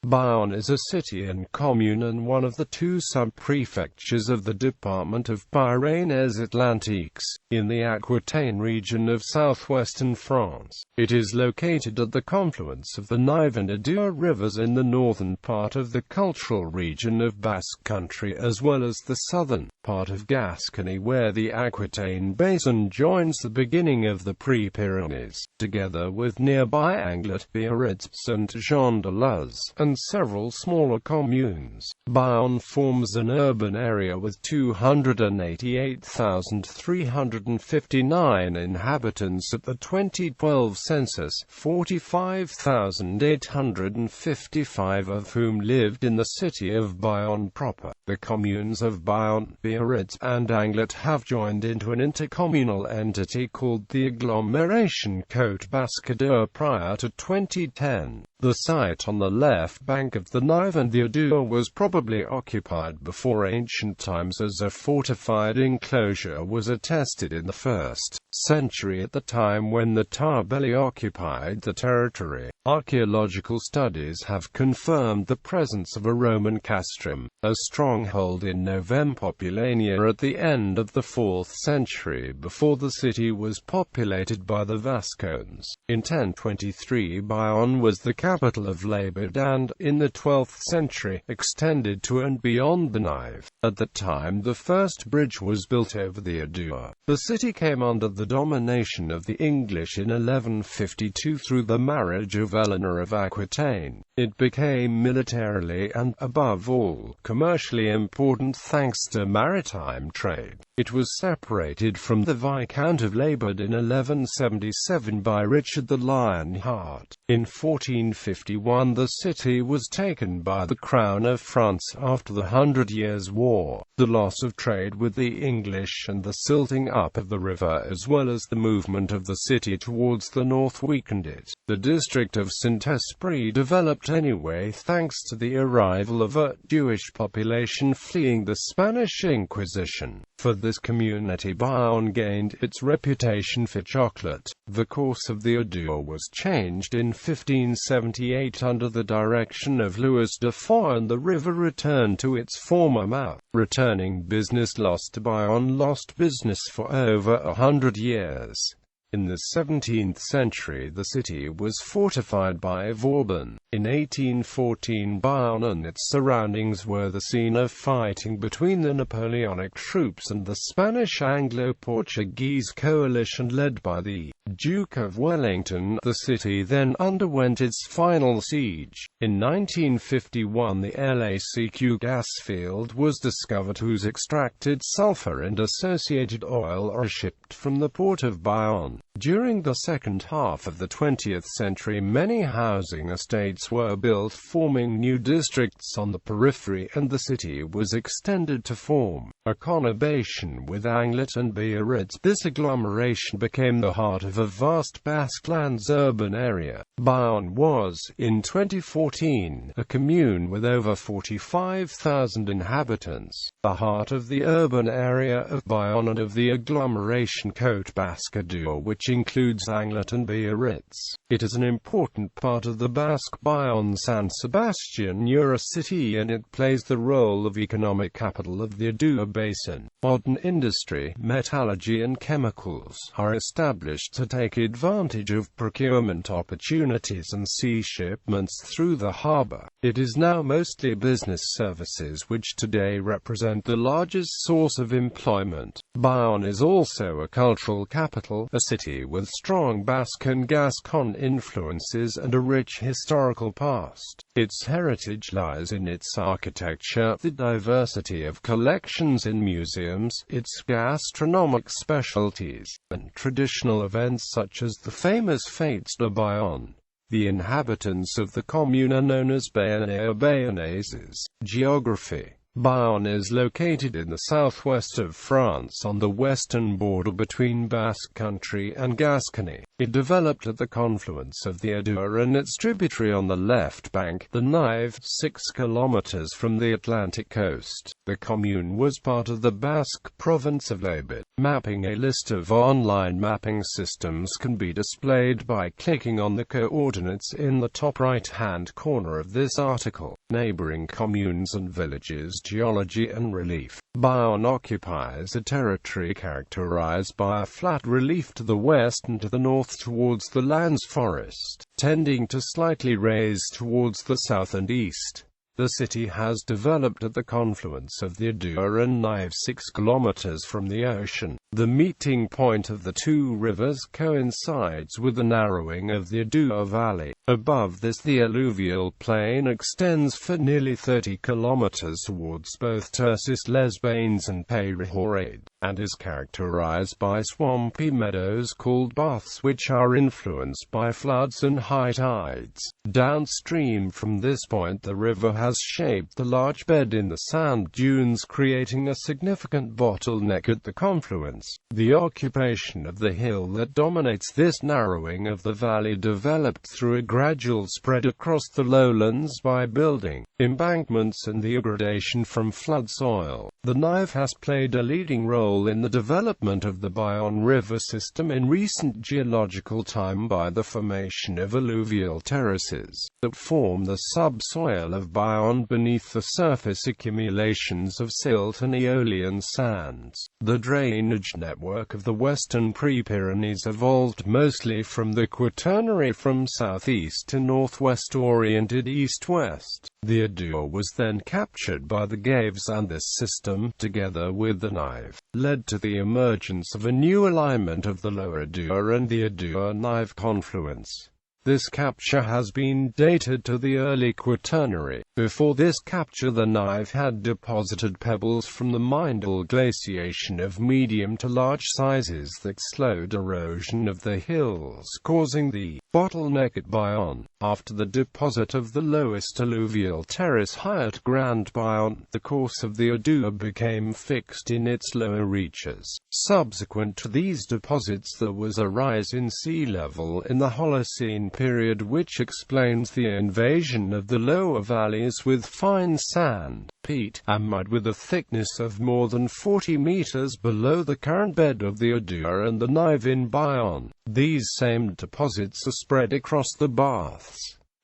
Bayonne is a city and commune and one of the two sub-prefectures of the department of Pyrénées-Atlantiques, in the Aquitaine region of southwestern France. It is located at the confluence of the Nive and Adour rivers in the northern part of the cultural region of Basque Country as well as the southern part of Gascony, where the Aquitaine basin joins the beginning of the Pre-Pyrenees, together with nearby Anglet, Biarritz, Saint-Jean-de-Luz, and several smaller communes. Bayonne forms an urban area with 288,359 inhabitants at the 2012 census, 45,855 of whom lived in the city of Bayonne proper. The communes of Bayonne, Biarritz, and Anglet have joined into an intercommunal entity called the Agglomération Côte Basque-Adour prior to 2010. The site on the left bank of the Nive and the Adour was probably occupied before ancient times, as a fortified enclosure was attested in the 1st century at the time when the Tarbelli occupied the territory. Archaeological studies have confirmed the presence of a Roman castrum, a stronghold in Novem Populania at the end of the 4th century before the city was populated by the Vascons. In 1023 Bayonne was the capital of Labad and, in the 12th century, extended to and beyond the Nive. At the time the first bridge was built over the Adour. The city came under the domination of the English in 1152 through the marriage of Eleanor of Aquitaine. It became militarily and, above all, commercially important thanks to maritime trade. It was separated from the Viscount of Labad in 1177 by Richard the Lionheart. In 1451 the city was taken by the Crown of France after the 100 Years' War. The loss of trade with the English and the silting up of the river as well as the movement of the city towards the north weakened it. The district of Saint-Esprit developed anyway thanks to the arrival of a Jewish population fleeing the Spanish Inquisition. For this community Bayonne gained its reputation for chocolate. The course of the Adour was changed in 1578 under the direction of Louis de Foix and the river returned to its former mouth. Returning business lost to Bayonne lost business for over 100 years. In the 17th century the city was fortified by Vauban. In 1814 Bayonne and its surroundings were the scene of fighting between the Napoleonic troops and the Spanish Anglo-Portuguese coalition led by the Duke of Wellington. The city then underwent its final siege. In 1951 the LACQ gas field was discovered whose extracted sulfur and associated oil are shipped from the port of Bayonne. During the second half of the 20th century many housing estates were built forming new districts on the periphery and the city was extended to form a conurbation with Anglet and Biarritz. This agglomeration became the heart of a vast Basque lands urban area. Bayonne was, in 2014, a commune with over 45,000 inhabitants. The heart of the urban area of Bayonne and of the agglomeration Côte Basque-Adour, which includes Anglet and Biarritz. It is an important part of the Basque Bayonne-San Sebastian Eurocity and it plays the role of economic capital of the Adour Basin. Modern industry, metallurgy and chemicals are established to take advantage of procurement opportunities and sea shipments through the harbour. It is now mostly business services which today represent the largest source of employment. Bayonne is also a cultural capital, a city with strong Basque and Gascon influences and a rich historical past. Its heritage lies in its architecture, the diversity of collections in museums, its gastronomic specialties, and traditional events such as the famous Fêtes de Bayonne. The inhabitants of the commune are known as Bayonnais or Bayonnaises. Geography. Bayonne is located in the southwest of France on the western border between Basque Country and Gascony. It developed at the confluence of the Adour and its tributary on the left bank, the Nive, 6 kilometers from the Atlantic coast. The commune was part of the Basque province of Lebit. Mapping. A list of online mapping systems can be displayed by clicking on the coordinates in the top right-hand corner of this article. Neighboring communes and villages. Geology and relief. Bayonne occupies a territory characterized by a flat relief to the west and to the north towards the lands forest, tending to slightly raise towards the south and east. The city has developed at the confluence of the Adour and Nive 6 kilometers from the ocean. The meeting point of the two rivers coincides with the narrowing of the Adour Valley. Above this, the alluvial plain extends for nearly 30 kilometers towards both Tercis-les-Bains and Pyrénées, and is characterized by swampy meadows called baths which are influenced by floods and high tides. Downstream from this point, the river has shaped the large bed in the sand dunes, creating a significant bottleneck at the confluence. The occupation of the hill that dominates this narrowing of the valley developed through a gradual spread across the lowlands by building embankments and the degradation from flood soil. The Nive has played a leading role in the development of the Bayonne River system in recent geological time by the formation of alluvial terraces that form the subsoil of Bayonne beneath the surface accumulations of silt and aeolian sands. The drainage network of the western Pre-Pyrenees evolved mostly from the Quaternary from southeast to northwest oriented east-west. The Adour was then captured by the Gaves, and this system, together with the Nive, led to the emergence of a new alignment of the lower Adour and the Adour-Nive confluence. This capture has been dated to the early Quaternary. Before this capture, the Nive had deposited pebbles from the Mindel glaciation of medium to large sizes that slowed erosion of the hills, causing the bottleneck at Bayonne. After the deposit of the lowest alluvial terrace high at Grand Bayonne, the course of the Adour became fixed in its lower reaches. Subsequent to these deposits, there was a rise in sea level in the Holocene period, which explains the invasion of the lower valleys with fine sand, peat, and mud with a thickness of more than 40 meters below the current bed of the Adour and the Nive in Bayonne. These same deposits are spread across the baths.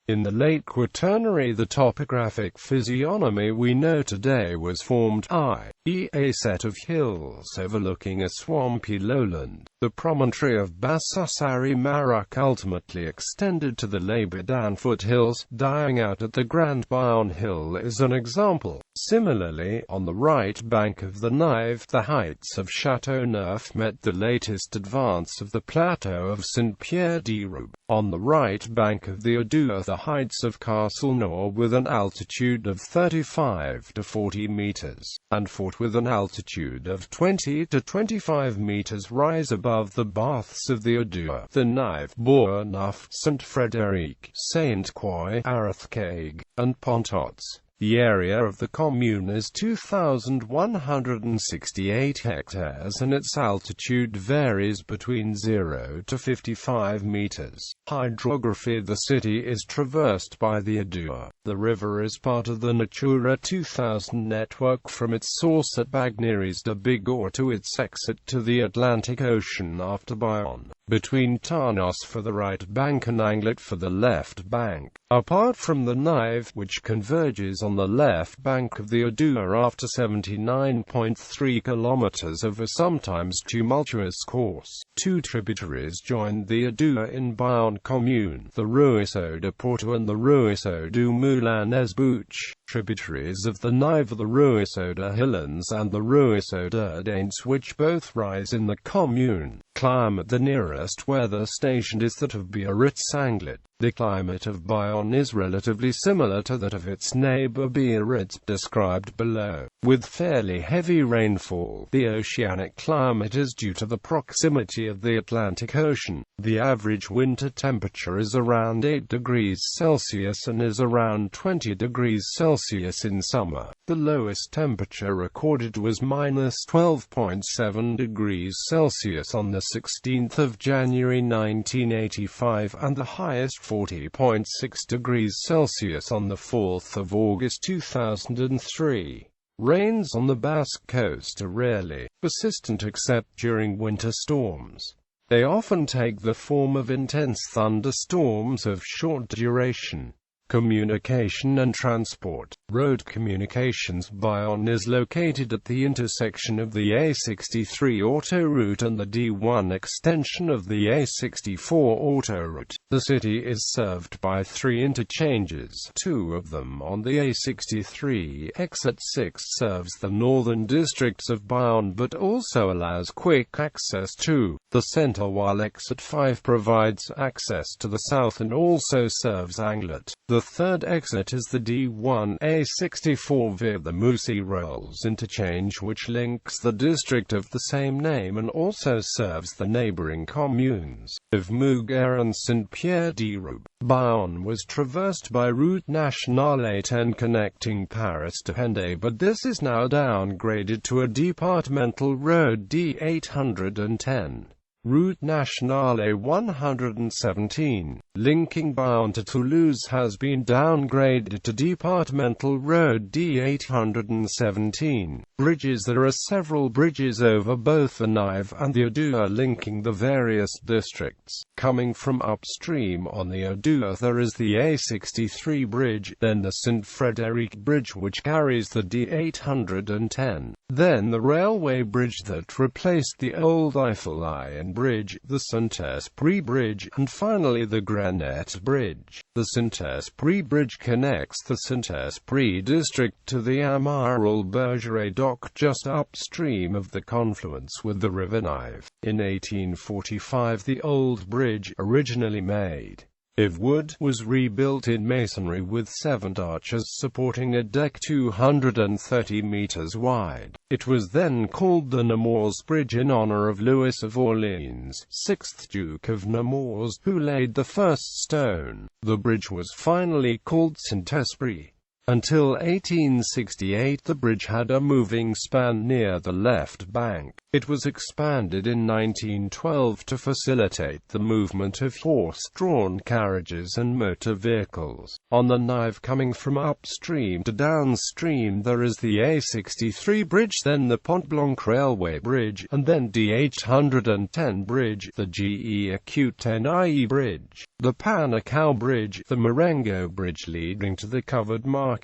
In the late Quaternary, the topographic physiognomy we know today was formed, i.e. a set of hills overlooking a swampy lowland. The promontory of Basse-Maroc ultimately extended to the Lébedan foothills, dying out at the Grand Bayonne Hill is an example. Similarly, on the right bank of the Nive, the heights of Châteauneuf met the latest advance of the plateau of Saint-Pierre-de-Roube. On the right bank of the Adour, the heights of Castelnau with an altitude of 35 to 40 meters, and Fort with an altitude of 20 to 25 meters rise above the baths of the Adour. The Nive, Bourneuf, Saint-Frédéric, Sainte-Croix, Arethcague, and Pontots. The area of the commune is 2,168 hectares and its altitude varies between 0 to 55 meters. Hydrography. The city is traversed by the Adour. The river is part of the Natura 2000 network from its source at Bagneres de Bigorre to its exit to the Atlantic Ocean after Bayonne, between Tarnos for the right bank and Anglet for the left bank. Apart from the Nive, which converges on the left bank of the Adour after 79.3 kilometers of a sometimes tumultuous course, two tributaries join the Adour in Bayonne commune, the Ruisseau de Porto and the Ruisseau du Moulin-ès-Bouches. Tributaries of the Nive are the Ruisseau de Hillens and the Ruisseau de Daints, which both rise in the commune. Climate. The nearest weather station is that of Biarritz, Anglet. The climate of Bayonne is relatively similar to that of its neighbor Biarritz, described below, with fairly heavy rainfall. The oceanic climate is due to the proximity of the Atlantic Ocean. The average winter temperature is around 8 degrees Celsius and is around 20 degrees Celsius in summer. The lowest temperature recorded was -12.7 degrees Celsius on the 16th of January 1985 and the highest 40.6 degrees Celsius on the 4th of August 2003. Rains on the Basque coast are rarely persistent except during winter storms. They often take the form of intense thunderstorms of short duration. Communication and transport. Road communications. Bayonne is located at the intersection of the A63 autoroute and the D1 extension of the A64 autoroute. The city is served by 3 interchanges, 2 of them on the A63. Exit 6 serves the northern districts of Bayonne but also allows quick access to the center, while Exit 5 provides access to the south and also serves Anglet. The third exit is the D1 A64 via the Moussi-Rolls interchange, which links the district of the same name and also serves the neighboring communes of Mougères and Saint-Pierre-de-Roube. Bayonne was traversed by Route Nationale 10 connecting Paris to Hendaye, but this is now downgraded to a departmental road D810. Route Nationale 117, linking Bayonne to Toulouse, has been downgraded to departmental road D817. Bridges. There are several bridges over both the Nive and the Adour linking the various districts. Coming from upstream on the Adour there is the A63 bridge, then the Saint Frédéric bridge which carries the D810, then the railway bridge that replaced the old Eiffel Iron Bridge, the Saint-Esprit Bridge, and finally the Grenette Bridge. The Saint-Esprit Bridge connects the Saint-Esprit district to the Amiral-Bergeret dock just upstream of the confluence with the River Nive. In 1845 the old bridge, originally made of wood, was rebuilt in masonry with 7 arches supporting a deck 230 meters wide. It was then called the Nemours Bridge in honor of Louis of Orleans, 6th Duke of Nemours, who laid the first stone. The bridge was finally called Saint-Esprit. Until 1868 the bridge had a moving span near the left bank. It was expanded in 1912 to facilitate the movement of horse-drawn carriages and motor vehicles. On the Nive coming from upstream to downstream there is the A63 bridge, then the Pont Blanc Railway Bridge, and then D810 Bridge, the GE Aquitaine Bridge, the Panacao Bridge, the Marengo Bridge leading to the covered markets,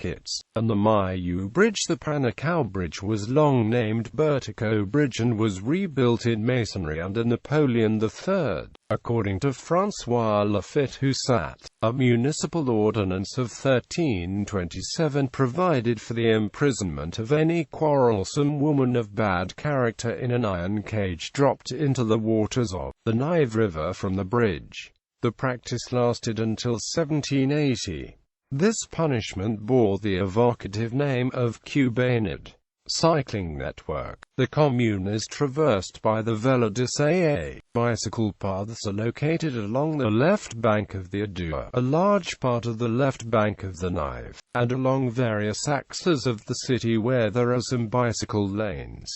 and the Mailloux Bridge. The Panacao Bridge was long named Bertico Bridge and was rebuilt in masonry under Napoleon III. According to François Laffitte Houssat, a municipal ordinance of 1327 provided for the imprisonment of any quarrelsome woman of bad character in an iron cage dropped into the waters of the Nive River from the bridge. The practice lasted until 1780. This punishment bore the evocative name of Cubanade. Cycling network. The commune is traversed by the Velo de Sailly. Bicycle paths are located along the left bank of the Adour, a large part of the left bank of the Nive, and along various axes of the city where there are some bicycle lanes.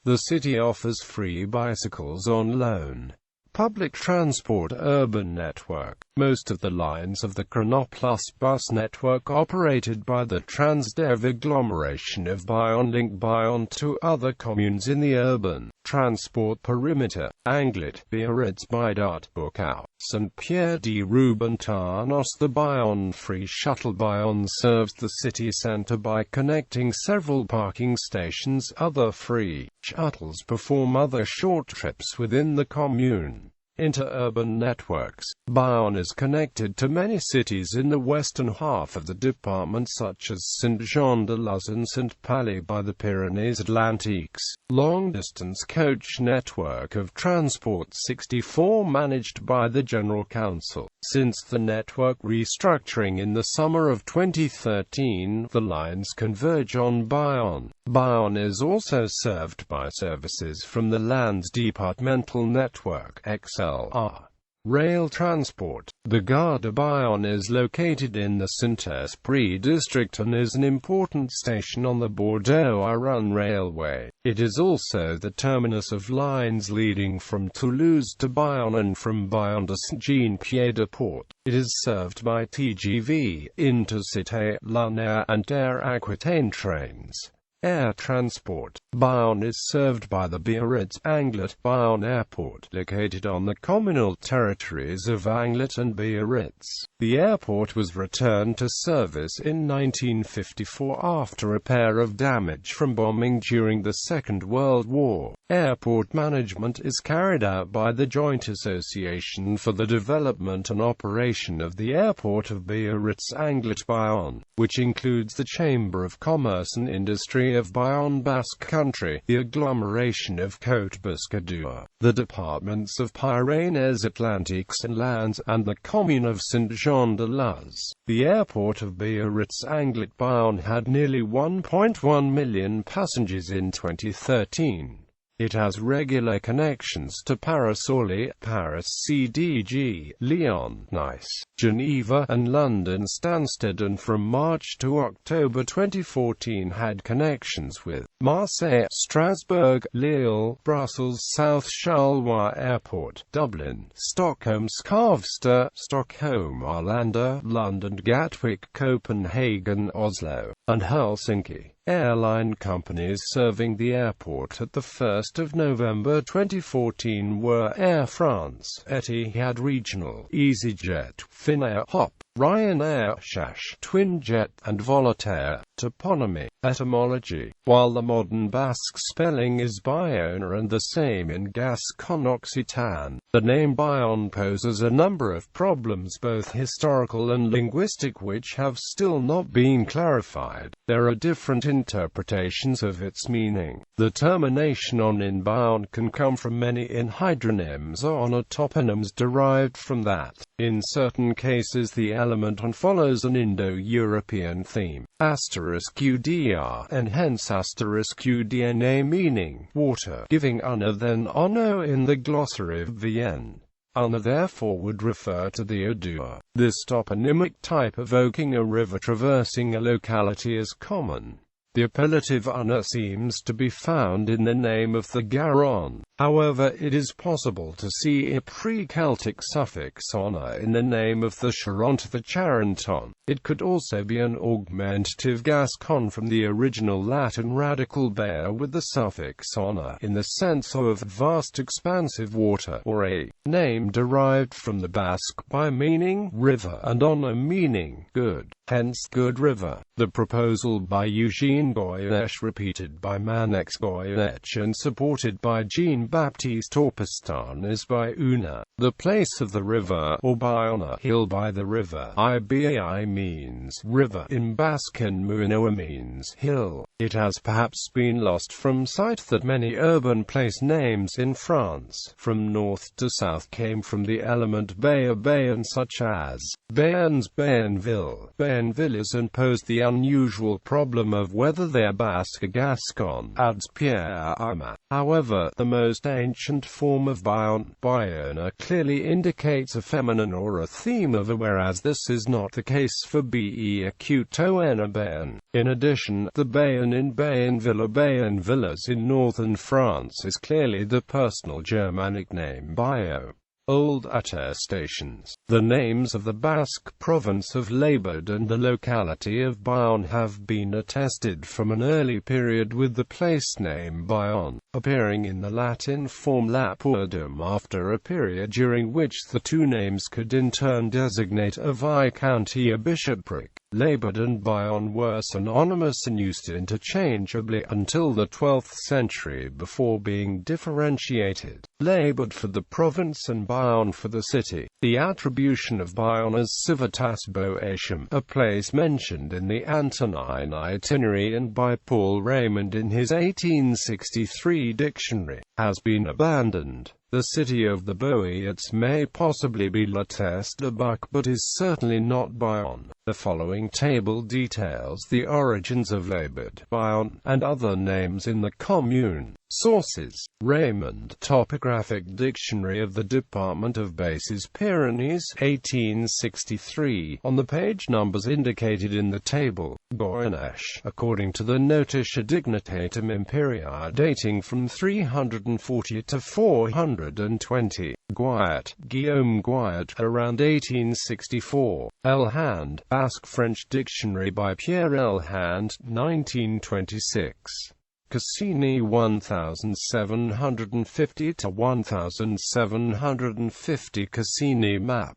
The city offers free bicycles on loan. Public transport. Urban network. Most of the lines of the Chronoplus bus network operated by the Transdev agglomeration of Bayonne link Bayonne to other communes in the urban transport perimeter: Anglet, Biarritz, Bidart, Boucau, Saint-Pierre-de-Roube and Tarnos. The Bayonne Free Shuttle. Bayonne serves the city centre by connecting several parking stations. Other free shuttles perform other short trips within the commune. Interurban networks. Bayonne is connected to many cities in the western half of the department such as Saint-Jean-de-Luz and Saint-Palais by the Pyrénées-Atlantiques. Long-distance coach network of Transport 64 managed by the General Council. Since the network restructuring in the summer of 2013, the lines converge on Bayonne. Bayonne is also served by services from the Landes Departmental Network (XLR). Rail transport. The Gare de Bayonne is located in the Saint-Esprit district and is an important station on the Bordeaux-Irun Railway. It is also the terminus of lines leading from Toulouse to Bayonne and from Bayonne to Saint-Jean-Pied-de-Port. It is served by TGV, Intercité, L'Aner and Air Aquitaine trains. Air transport. Bayonne is served by the Biarritz Anglet Bayonne Airport, located on the communal territories of Anglet and Biarritz. The airport was returned to service in 1954 after repair of damage from bombing during the Second World War. Airport management is carried out by the Joint Association for the Development and Operation of the Airport of Biarritz Anglet Bayonne, which includes the Chamber of Commerce and Industry of Bayonne Basque Country, the Agglomération of Côte Basque-Adour, the departments of Pyrénées-Atlantiques and Landes, and the commune of Saint-Jean-de-Luz. The airport of Biarritz Anglet Bayonne had nearly 1.1 million passengers in 2013. It has regular connections to Paris-Orly, Paris-CDG, Lyon, Nice, Geneva, and London Stansted, and from March to October 2014 had connections with Marseille, Strasbourg, Lille, Brussels South Charleroi Airport, Dublin, Stockholm Skavsta, Stockholm Arlanda, London Gatwick, Copenhagen, Oslo, and Helsinki. Airline companies serving the airport at the 1st of November 2014 were Air France, Etihad Regional, EasyJet, Finnair, Hop, Ryanair, SAS, Twinjet, and Volotair. Toponymy. Etymology. While the modern Basque spelling is Bayonne and the same in Gascon Occitan, the name Bayonne poses a number of problems, both historical and linguistic, which have still not been clarified. There are different interpretations of its meaning. The termination on in Bayonne can come from many hydronyms or on toponyms derived from that. In certain cases the element on follows an Indo-European theme, *UDR, and hence *UDNA, meaning water, giving UNA then ONO in the glossary of Vienne. UNA therefore would refer to the Adour. This toponymic type evoking a river traversing a locality is common. The appellative UNA seems to be found in the name of the Garonne. However, it is possible to see a pre-Celtic suffix "ona" in the name of the Charente, the Charenton. It could also be an augmentative Gascon from the original Latin radical bear with the suffix "ona" in the sense of vast expansive water, or a name derived from the Basque by meaning river and "ona" meaning good, hence good river. The proposal by Eugene Goyeneche, repeated by Manex Goyeneche and supported by Jean-Baptiste Orpestan, is by Una, the place of the river, or Bayona, hill by the river. Ibai means river in Basque and Muinoa means hill. It has perhaps been lost from sight that many urban place names in France, from north to south, came from the element Bayonne, such as Bayonne's Bayonneville. Bayonnevilles, and posed the unusual problem of whether they are Basque or Gascon, adds Pierre Arma. However, the most ancient form of Bayonne, Bayona, clearly indicates a feminine or a theme of a, whereas this is not the case for Beacutoena Bayonne. In addition, the Bayonne in Bayonneville or Bayonnevillas in northern France is clearly the personal Germanic name Bio. Old attestations. The names of the Basque province of Labourd and the locality of Bayonne have been attested from an early period, with the place name Bayonne appearing in the Latin form Lapurdum after a period during which the two names could in turn designate a viscounty or bishopric. Labourd and Bayonne were synonymous and used interchangeably until the 12th century, before being differentiated. Labourd for the province and Bayonne for the city. The attribution of Bayonne as Civitas Boetium, a place mentioned in the Antonine Itinerary and by Paul Raymond in his 1863 dictionary, has been abandoned. The city of the Biarritz may possibly be La Teste-de-Buc, but is certainly not Bayonne. The following table details the origins of Labad, Bayonne, and other names in the commune. Sources: Raymond, Topographic Dictionary of the Department of Basses Pyrenees, 1863, on the page numbers indicated in the table. Bayonne, according to the Notitia Dignitatum Imperii dating from 340 to 420. Guayat, Guillaume Guayat, around 1864. Elhand, Basque French Dictionary by Pierre Elhand, 1926. Cassini 1750 to 1750. Cassini map.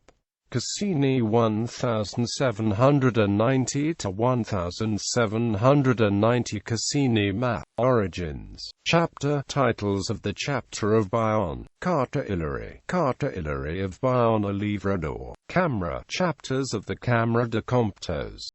Cassini 1790 to 1790. Cassini map. Origins. Chapter. Titles of the chapter of Bayonne. Carte Hilary of Bayonne. Livre d'or. Camera. Chapters of the Camera de Comptes.